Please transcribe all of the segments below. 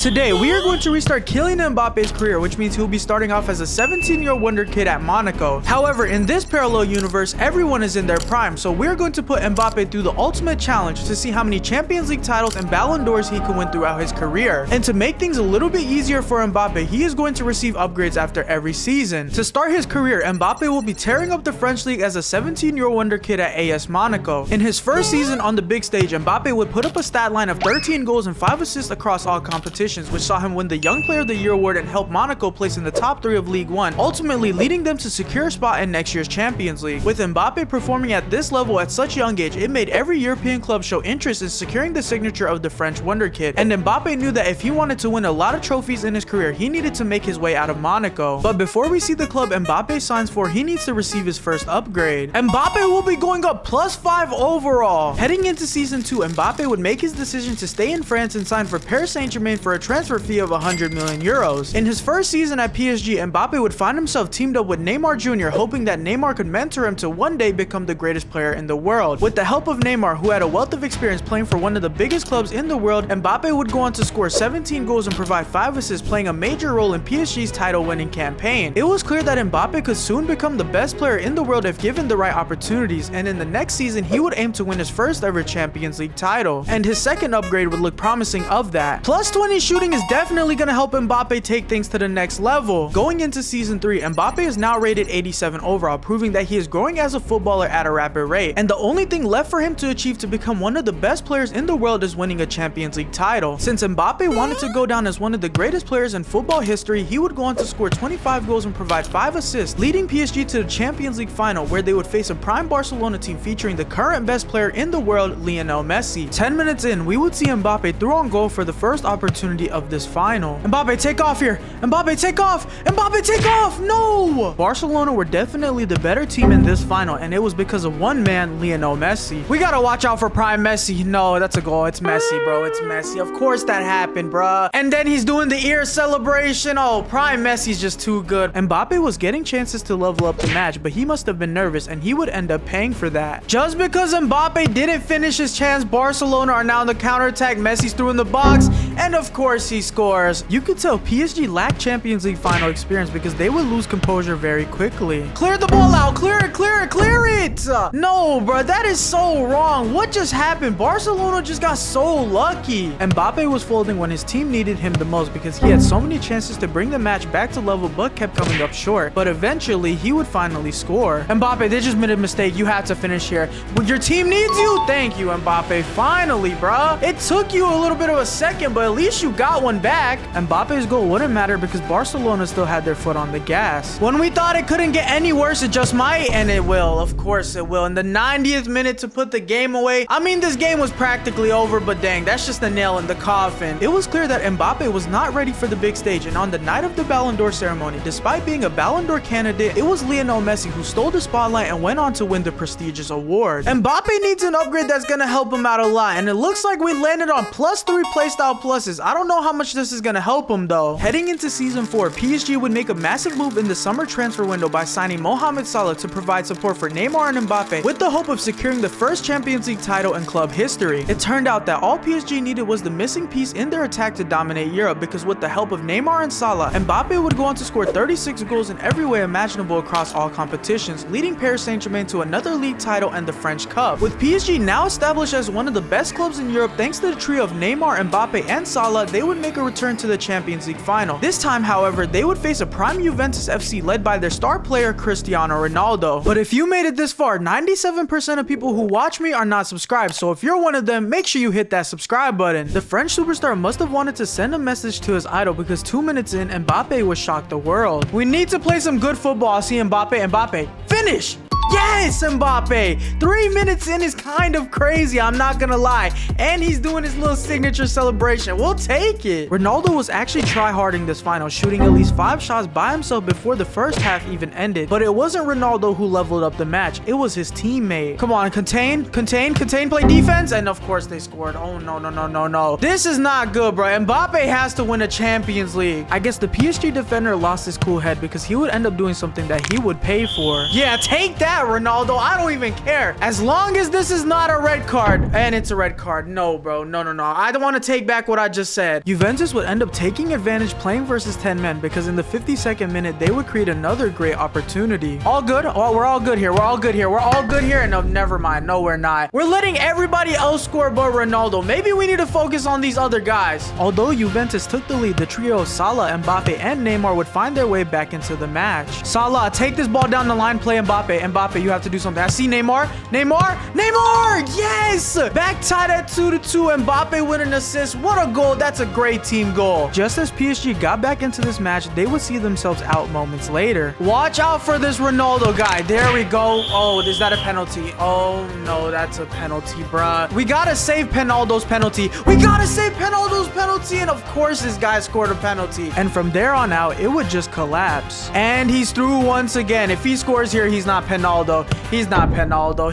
Today, we are going to restart Kylian Mbappe's career, which means he'll be starting off as a 17-year-old wonder kid at Monaco. However, in this parallel universe, everyone is in their prime, so we're going to put Mbappe through the ultimate challenge to see how many Champions League titles and Ballon d'Ors he can win throughout his career. And to make things a little bit easier for Mbappe, he is going to receive upgrades after every season. To start his career, Mbappe will be tearing up the French league as a 17-year-old wonder kid at AS Monaco. In his first season on the big stage, Mbappe would put up a stat line of 13 goals and 5 assists across all competitions, which saw him win the Young Player of the Year award and help Monaco place in the top 3 of League One, ultimately leading them to secure a spot in next year's Champions League. With Mbappe performing at this level at such a young age, it made every European club show interest in securing the signature of the French wonder kid. And Mbappe knew that if he wanted to win a lot of trophies in his career, he needed to make his way out of Monaco. But before we see the club Mbappe signs for, he needs to receive his first upgrade. Mbappe will be going up +5 overall. Heading into season 2, Mbappe would make his decision to stay in France and sign for Paris Saint-Germain for a transfer fee of 100 million euros. In his first season at PSG, Mbappe would find himself teamed up with Neymar Jr., hoping that Neymar could mentor him to one day become the greatest player in the world. With the help of Neymar, who had a wealth of experience playing for one of the biggest clubs in the world, Mbappe would go on to score 17 goals and provide 5 assists, playing a major role in PSG's title-winning campaign. It was clear that Mbappe could soon become the best player in the world if given the right opportunities, and in the next season, he would aim to win his first ever Champions League title. And his second upgrade would look promising of that. +20 shooting is definitely going to help Mbappe take things to the next level. Going into season 3, Mbappe is now rated 87 overall, proving that he is growing as a footballer at a rapid rate. And the only thing left for him to achieve to become one of the best players in the world is winning a Champions League title. Since Mbappe wanted to go down as one of the greatest players in football history, he would go on to score 25 goals and provide 5 assists, leading PSG to the Champions League final, where they would face a prime Barcelona team featuring the current best player in the world, Lionel Messi. 10 minutes in, we would see Mbappe through on goal for the first opportunity of this final. Mbappe, take off here! Mbappe, take off! Mbappe, take off! No! Barcelona were definitely the better team in this final, and it was because of one man, Lionel Messi. We gotta watch out for prime Messi. No, that's a goal. It's Messi, bro. It's Messi. Of course that happened, bruh. And then he's doing the ear celebration. Oh, prime Messi's just too good. Mbappe was getting chances to level up the match, but he must have been nervous, and he would end up paying for that. Just because Mbappe didn't finish his chance, Barcelona are now on the counterattack. Messi's through in the box, and of course he scores. You could tell PSG lacked Champions League final experience because they would lose composure very quickly. Clear the ball out. Clear it, clear it, clear it. No, bro, that is so wrong. What just happened? Barcelona just got so lucky. Mbappe was folding when his team needed him the most because he had so many chances to bring the match back to level but kept coming up short. But eventually, he would finally score. Mbappe, they just made a mistake. You had to finish here. But your team needs you. Thank you, Mbappe. Finally, bro. It took you a little bit of a second, but at least you got one back. Mbappe's goal wouldn't matter because Barcelona still had their foot on the gas. When we thought it couldn't get any worse, it just might, and it will. Of course it will. In the 90th minute to put the game away. I mean, this game was practically over, but dang, that's just a nail in the coffin. It was clear that Mbappe was not ready for the big stage, and on the night of the Ballon d'Or ceremony, despite being a Ballon d'Or candidate, it was Lionel Messi who stole the spotlight and went on to win the prestigious award. Mbappe needs an upgrade that's gonna help him out a lot, and it looks like we landed on +3 playstyle pluses. I don't know how much this is gonna help him though. Heading into season 4, PSG would make a massive move in the summer transfer window by signing Mohamed Salah to provide support for Neymar and Mbappe with the hope of securing the first Champions League title in club history. It turned out that all PSG needed was the missing piece in their attack to dominate Europe, because with the help of Neymar and Salah, Mbappe would go on to score 36 goals in every way imaginable across all competitions, leading Paris Saint-Germain to another league title and the French Cup. With PSG now established as one of the best clubs in Europe thanks to the trio of Neymar, Mbappe, and Salah, they would make a return to the Champions League final. This time, however, they would face a prime Juventus FC led by their star player Cristiano Ronaldo. But if you made it this far, 97% of people who watch me are not subscribed, so if you're one of them, make sure you hit that subscribe button. The French superstar must have wanted to send a message to his idol because 2 minutes in, Mbappe was shocked the world. We need to play some good football. I see Mbappe, finish! Yes, Mbappe! 3 minutes in is kind of crazy, I'm not gonna lie. And he's doing his little signature celebration. We'll take it. Ronaldo was actually try-harding this final, shooting at least 5 shots by himself before the first half even ended. But it wasn't Ronaldo who leveled up the match. It was his teammate. Come on, contain, play defense. And of course they scored. Oh, no. This is not good, bro. Mbappe has to win a Champions League. I guess the PSG defender lost his cool head because he would end up doing something that he would pay for. Yeah, take that. that, Ronaldo. I don't even care. As long as this is not a red card. And it's a red card. No, bro. No. I don't want to take back what I just said. Juventus would end up taking advantage playing versus 10 men because in the 52nd minute, they would create another great opportunity. All good? Oh, we're all good here. We're all good here. We're all good here. No, never mind. No, we're not. We're letting everybody else score but Ronaldo. Maybe we need to focus on these other guys. Although Juventus took the lead, the trio of Salah, Mbappe, and Neymar would find their way back into the match. Salah, take this ball down the line, play Mbappe. Mbappe, you have to do something. I see Neymar. Neymar! Yes! Back tied at 2-2. Mbappe with an assist. What a goal. That's a great team goal. Just as PSG got back into this match, they would see themselves out moments later. Watch out for this Ronaldo guy. There we go. Oh, is that a penalty? Oh, no, that's a penalty, bruh. We gotta save Penaldo's penalty. And of course, this guy scored a penalty. And from there on out, it would just collapse. And he's through once again. If he scores here, he's not Penaldo.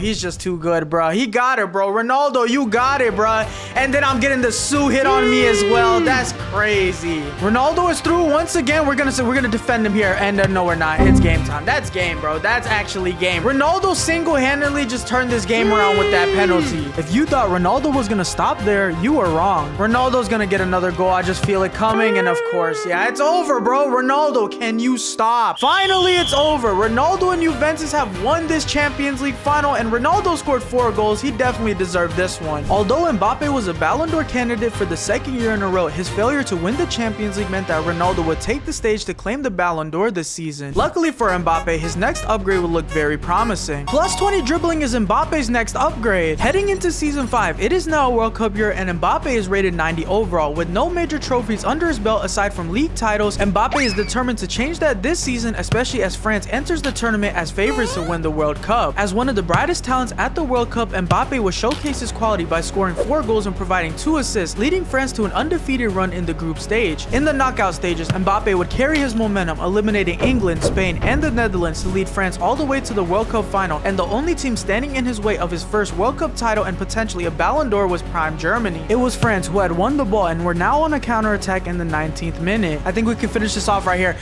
He's just too good, bruh. He got it, bro. Ronaldo, you got it, bruh. And then I'm getting the Sue hit on me as well. That's crazy. Ronaldo is through once again. We're gonna defend him here. And no, we're not. It's game time. That's game, bro. That's actually game. Ronaldo single-handedly just turned this game around with that penalty. If you thought Ronaldo was gonna stop there, you were wrong. Ronaldo's gonna get another goal. I just feel it coming. And of course, yeah, it's over, bro. Ronaldo, can you stop? Finally, it's over. Ronaldo and Juventus have won this Champions League final, and Ronaldo scored 4 goals. He definitely deserved this one. Although Mbappe was a Ballon d'Or candidate for the 2nd year in a row, his failure to win the Champions League meant that Ronaldo would take the stage to claim the Ballon d'Or this season. Luckily for Mbappe, his next upgrade would look very promising. Plus 20 dribbling is Mbappe's next upgrade. Heading into season 5, it is now a World Cup year, and Mbappe is rated 90 overall. With no major trophies under his belt aside from league titles, Mbappe is determined to change that this season, especially as France enters the tournament as favorites to win the World Cup. As one of the brightest talents at the World Cup, Mbappe would showcase his quality by scoring 4 goals and providing 2 assists, leading France to an undefeated run in the group stage. In the knockout stages, Mbappe would carry his momentum, eliminating England, Spain, and the Netherlands to lead France all the way to the World Cup final, and the only team standing in his way of his first World Cup title and potentially a Ballon d'Or was prime Germany. It was France who had won the ball and were now on a counter-attack in the 19th minute. I think we can finish this off right here.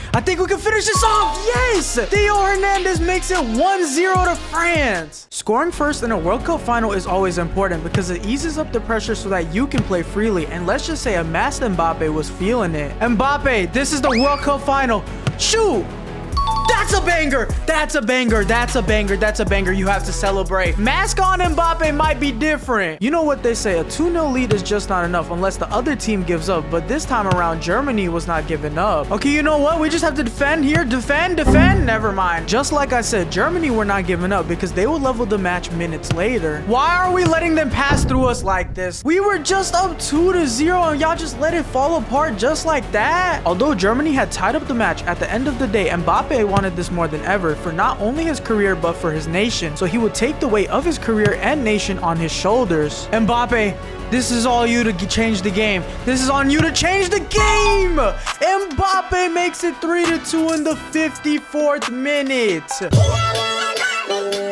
Yes! Theo Hernandez makes it 1-0 to France. Scoring first in a World Cup final is always important because it eases up the pressure so that you can play freely, and let's just say a masked Mbappe was feeling it. Mbappe, this is the World Cup final. Shoot! That's a banger. You have to celebrate. Mask on Mbappe might be different. You know what they say, a 2-0 lead is just not enough unless the other team gives up. But this time around, Germany was not giving up. Okay, you know what? We just have to defend here. Defend. Never mind. Just like I said, Germany were not giving up because they would level the match minutes later. Why are we letting them pass through us like this? We were just up 2-0 and y'all just let it fall apart just like that? Although Germany had tied up the match, at the end of the day, Mbappe wanted this more than ever for not only his career but for his nation, so he would take the weight of his career and nation on his shoulders. Mbappe, this is all you to change the game. This is on you to change the game. Mbappe makes it 3-2 in the 54th minute.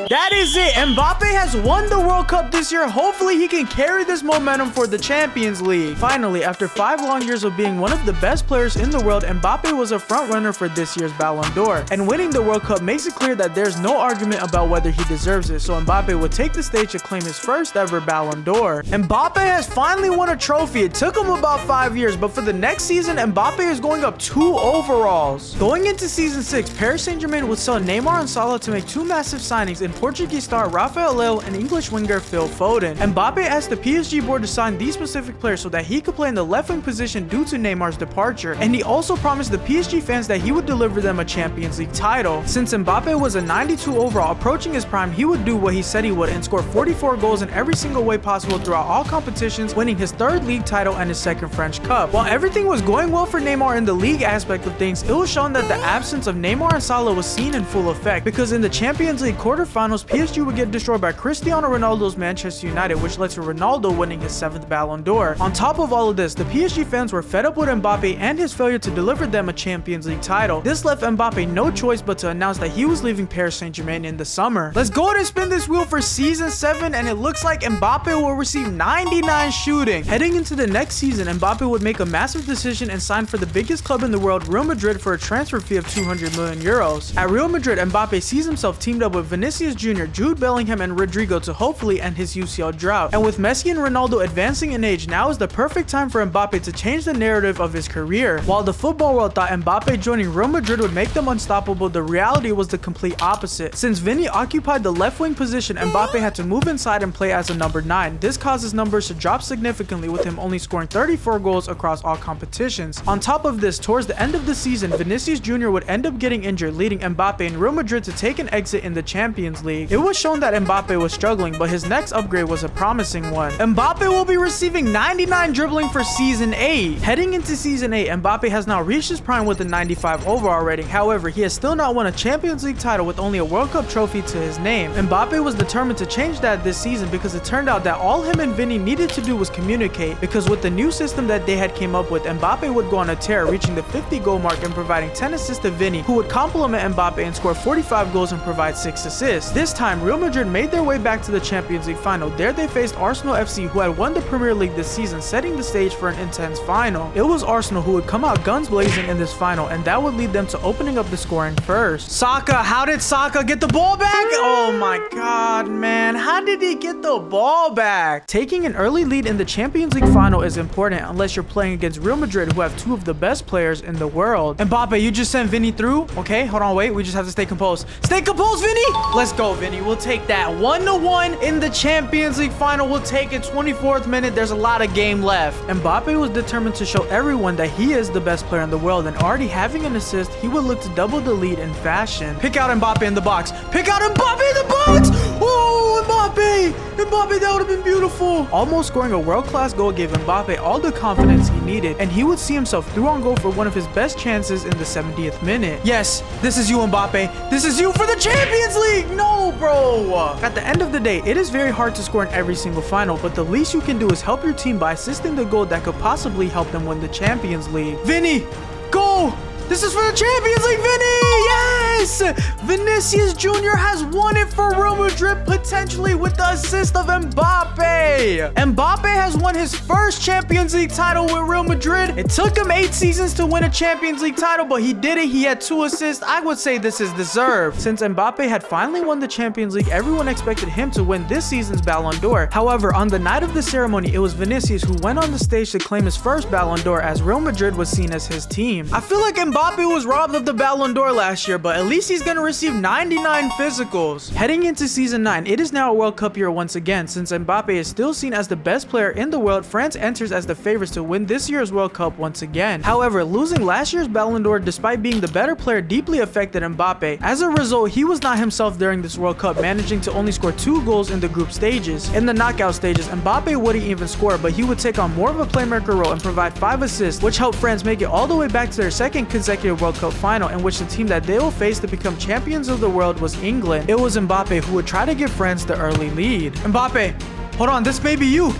That is it. Mbappe has won the World Cup this year. Hopefully he can carry this momentum for the Champions League. Finally, after 5 long years of being one of the best players in the world, Mbappe was a front runner for this year's Ballon d'Or. And winning the World Cup makes it clear that there's no argument about whether he deserves it. So Mbappe would take the stage to claim his first ever Ballon d'Or. Mbappe has finally won a trophy. It took him about 5 years, but for the next season, Mbappe is going up 2 overalls. Going into season 6, Paris Saint-Germain would sell Neymar and Salah to make 2 massive signings in Portuguese star Rafael Leao and English winger Phil Foden. Mbappe asked the PSG board to sign these specific players so that he could play in the left wing position due to Neymar's departure, and he also promised the PSG fans that he would deliver them a Champions League title. Since Mbappe was a 92 overall approaching his prime, he would do what he said he would and score 44 goals in every single way possible throughout all competitions, winning his 3rd league title and his 2nd French Cup. While everything was going well for Neymar in the league aspect of things, it was shown that the absence of Neymar and Salah was seen in full effect, because in the Champions League quarterfinals, PSG would get destroyed by Cristiano Ronaldo's Manchester United, which led to Ronaldo winning his 7th Ballon d'Or. On top of all of this, the PSG fans were fed up with Mbappe and his failure to deliver them a Champions League title. This left Mbappe no choice but to announce that he was leaving Paris Saint-Germain in the summer. Let's go ahead and spin this wheel for season 7, and it looks like Mbappe will receive 99 shooting. Heading into the next season, Mbappe would make a massive decision and sign for the biggest club in the world, Real Madrid, for a transfer fee of 200 million euros. At Real Madrid, Mbappe sees himself teamed up with Vinicius Jr., Jude Bellingham, and Rodrigo to hopefully end his UCL drought. And with Messi and Ronaldo advancing in age, now is the perfect time for Mbappe to change the narrative of his career. While the football world thought Mbappe joining Real Madrid would make them unstoppable, the reality was the complete opposite. Since Vini occupied the left wing position, Mbappe had to move inside and play as a number 9. This caused his numbers to drop significantly, with him only scoring 34 goals across all competitions. On top of this, towards the end of the season, Vinicius Jr. would end up getting injured, leading Mbappe and Real Madrid to take an exit in the Champions League. It was shown that Mbappe was struggling, but his next upgrade was a promising one. Mbappe will be receiving 99 dribbling for Season 8. Heading into Season 8, Mbappe has now reached his prime with a 95 overall rating. However, he has still not won a Champions League title with only a World Cup trophy to his name. Mbappe was determined to change that this season because it turned out that all him and Vini needed to do was communicate, because with the new system that they had came up with, Mbappe would go on a tear, reaching the 50 goal mark and providing 10 assists to Vini, who would complement Mbappe and score 45 goals and provide 6 assists. This time, Real Madrid made their way back to the Champions League final. There they faced Arsenal FC, who had won the Premier League this season, setting the stage for an intense final. It was Arsenal who would come out guns blazing in this final, and that would lead them to opening up the scoring first. Saka, how did Saka get the ball back? Oh my god, man, how did he get the ball back? Taking an early lead in the Champions League final is important unless you're playing against Real Madrid, who have 2 of the best players in the world. Mbappe, you just sent Vini through. Okay, hold on, wait, we just have to stay composed. Stay composed, Vini! Let's go, Vini. We'll take that 1-1 in the Champions League final. We'll take it. 24th minute. There's a lot of game left. Mbappe was determined to show everyone that he is the best player in the world, and already having an assist, he would look to double the lead in fashion. Pick out Mbappe in the box. Pick out Mbappe in the box! Oh, Mbappe! Mbappe, that would have been beautiful. Almost scoring a world-class goal gave Mbappe all the confidence he needed, and he would see himself through on goal for one of his best chances in the 70th minute. Yes, this is you, Mbappe. This is you for the Champions League. No, bro. At the end of the day, it is very hard to score in every single final, but the least you can do is help your team by assisting the goal that could possibly help them win the Champions League. Vinny, go! This is for the Champions League, Vinny! Yes! Vinicius Jr. has won it for Real Madrid, potentially with the assist of Mbappe. Mbappe has won his first Champions League title with Real Madrid. It took him 8 seasons to win a Champions League title, but he did it. He had 2 assists. I would say this is deserved. Since Mbappe had finally won the Champions League, everyone expected him to win this season's Ballon d'Or. However, on the night of the ceremony, it was Vinicius who went on the stage to claim his first Ballon d'Or, as Real Madrid was seen as his team. I feel like Mbappe was robbed of the Ballon d'Or last year, but at least he's gonna receive 99 physicals. Heading into Season 9, it is now a World Cup year once again. Since Mbappe is still seen as the best player in the world, France enters as the favorites to win this year's World Cup once again. However, losing last year's Ballon d'Or despite being the better player deeply affected Mbappe. As a result, he was not himself during this World Cup, managing to only score 2 goals in the group stages. In the knockout stages, Mbappe wouldn't even score, but he would take on more of a playmaker role and provide 5 assists, which helped France make it all the way back to their second consecutive World Cup final, in which the team that they will face to become champions of the world was England. It was Mbappe who would try to give France the early lead. Mbappe, hold on, this may be you.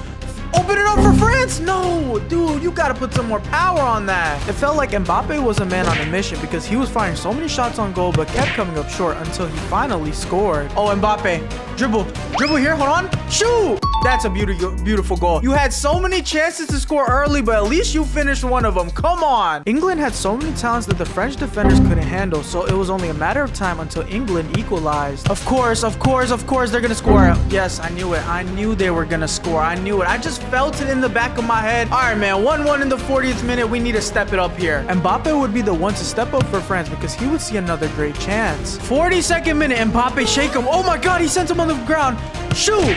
Open it up for France? No, dude, you gotta put some more power on that. It felt like Mbappe was a man on a mission because he was firing so many shots on goal but kept coming up short until he finally scored. Oh, Mbappe, dribble here, hold on, shoot! That's a beautiful goal. You had so many chances to score early, but at least you finished one of them. Come on. England had so many talents that the French defenders couldn't handle, so it was only a matter of time until England equalized. Of course, they're gonna score. Yes, I knew it. I knew they were gonna score. I knew it. I just felt it in the back of my head. All right, man, 1-1 in the 40th minute. We need to step it up here. Mbappe would be the one to step up for France because he would see another great chance. 42nd minute, Mbappe shake him. Oh my God, he sent him on the ground. Shoot.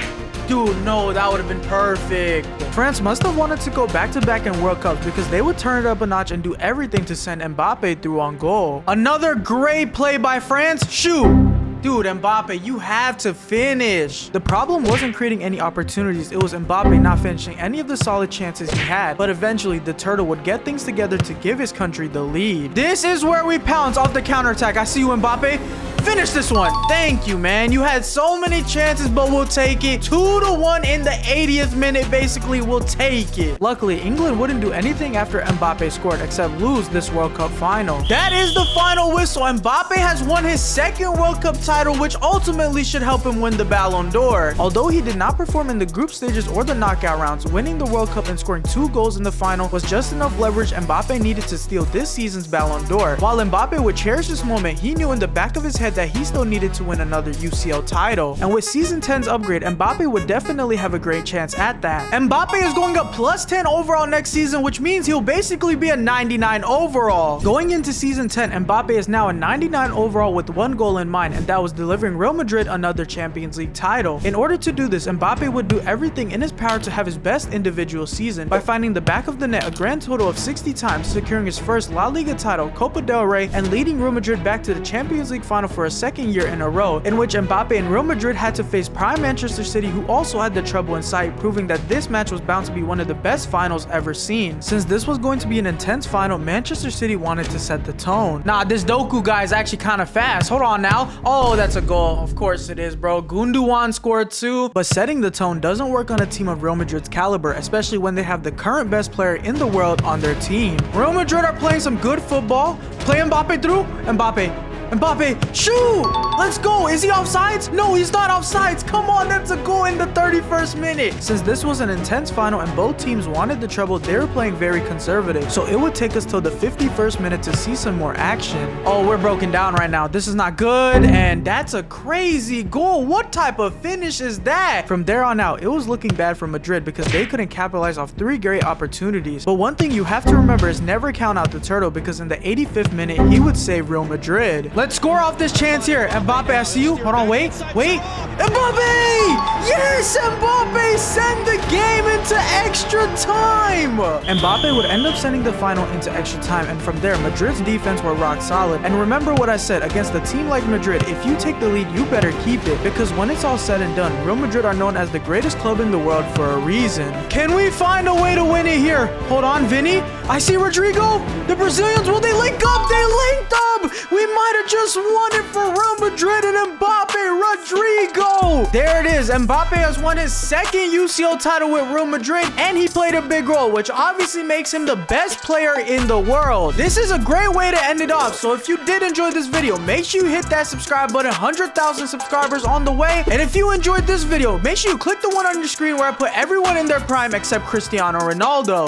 Dude, no, that would have been perfect. France must have wanted to go back-to-back in World Cups because they would turn it up a notch and do everything to send Mbappe through on goal. Another great play by France. Shoot. Dude, Mbappe, you have to finish. The problem wasn't creating any opportunities. It was Mbappe not finishing any of the solid chances he had. But eventually, the Turtle would get things together to give his country the lead. This is where we pounce off the counterattack. I see you, Mbappe. Finish this one. Thank you, man. You had so many chances, but we'll take it. 2-1 in the 80th minute. Basically, we'll take it. Luckily, England wouldn't do anything after Mbappe scored except lose this World Cup final. That is the final whistle. Mbappe has won his second World Cup title, which ultimately should help him win the Ballon d'Or. Although he did not perform in the group stages or the knockout rounds, winning the World Cup and scoring 2 goals in the final was just enough leverage Mbappe needed to steal this season's Ballon d'Or. While Mbappe would cherish this moment, he knew in the back of his head decided that he still needed to win another UCL title. And with Season 10's upgrade, Mbappe would definitely have a great chance at that. Mbappe is going up plus 10 overall next season, which means he'll basically be a 99 overall. Going into Season 10, Mbappe is now a 99 overall with one goal in mind, and that was delivering Real Madrid another Champions League title. In order to do this, Mbappe would do everything in his power to have his best individual season by finding the back of the net a grand total of 60 times, securing his first La Liga title, Copa del Rey, and leading Real Madrid back to the Champions League final for a second year in a row, in which Mbappe and Real Madrid had to face prime Manchester City, who also had the treble in sight, proving that this match was bound to be one of the best finals ever seen. Since this was going to be an intense final, Manchester City wanted to set the tone. Nah, this Doku guy is actually kind of fast. Hold on now. Oh, that's a goal. Of course it is, bro. Gundogan scored too. But setting the tone doesn't work on a team of Real Madrid's caliber, especially when they have the current best player in the world on their team. Real Madrid are playing some good football. Play Mbappe through. Mbappe, shoot! Let's go. Is he offsides? No, he's not offsides. Come on, that's a goal in the 31st minute. Since this was an intense final and both teams wanted the treble, they were playing very conservative. So it would take us till the 51st minute to see some more action. Oh, we're broken down right now. This is not good. And that's a crazy goal. What type of finish is that? From there on out, it was looking bad for Madrid because they couldn't capitalize off 3 great opportunities. But one thing you have to remember is never count out the turtle, because in the 85th minute, he would save Real Madrid. Let's score off this chance here. Mbappe, I see you. Hold on, wait. Mbappe! Yes, Mbappe send the game into extra time. Mbappe would end up sending the final into extra time, and from there, Madrid's defense were rock solid. And remember what I said, against a team like Madrid, if you take the lead, you better keep it, because when it's all said and done, Real Madrid are known as the greatest club in the world for a reason. Can we find a way to win it here? Hold on, Vinny. I see Rodrigo. The Brazilians, will they link up? They linked up. We might have just won it for Real Madrid and Mbappe. Rodrigo. There it is. Mbappe has won his second UCL title with Real Madrid, and he played a big role, which obviously makes him the best player in the world. This is a great way to end it off. So if you did enjoy this video, make sure you hit that subscribe button. 100,000 subscribers on the way. And if you enjoyed this video, make sure you click the one on your screen where I put everyone in their prime except Cristiano Ronaldo.